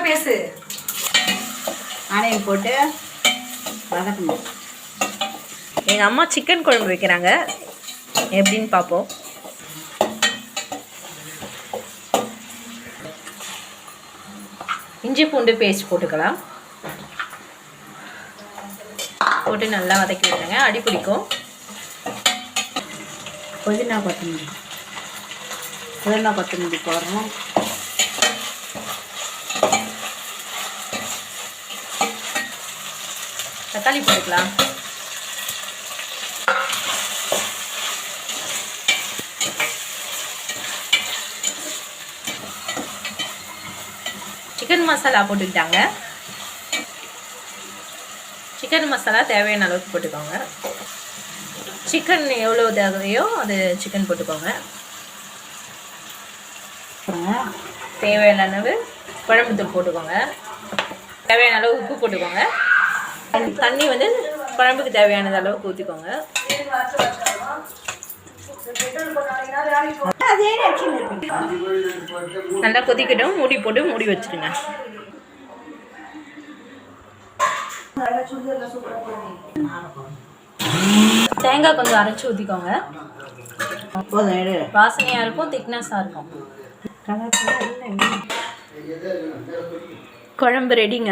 பேசு. ஆனியன் போட்டு வதக்கணும். எங்கள் அம்மா சிக்கன் குழம்பு வைக்கிறாங்க, எப்படின்னு பார்ப்போம். இஞ்சி பூண்டு பேஸ்ட் போட்டுக்கலாம். போட்டு நல்லா வதக்கி விட்டுருங்க, அடி பிடிக்கும். புதினா கொத்தமல்லி போடுறோம். தக்காளி போட்டுக்கலாம். சிக்கன் மசாலா போட்டுக்கிட்டாங்க. சிக்கன் மசாலா தேவையான அளவுக்கு போட்டுக்கோங்க. சிக்கன் எவ்வளோ தேவையோ அது சிக்கன் போட்டுக்கோங்க. தேவையான அளவு குழம்புத்தூள் போட்டுக்கோங்க. தேவையான அளவு உப்பு போட்டுக்கோங்க. தண்ணி வந்து குழம்புக்கு தேவையானது அளவுக்கு ஊற்றிக்கோங்க. நல்லா கொதிக்கட்டும். மூடி போட்டு மூடி வச்சுருங்க. தேங்காய் கொஞ்சம் அரைச்சி ஊற்றிக்கோங்க. வாசனையாக இருக்கும், திக்னஸாக இருக்கும். குழம்பு ரெடிங்க.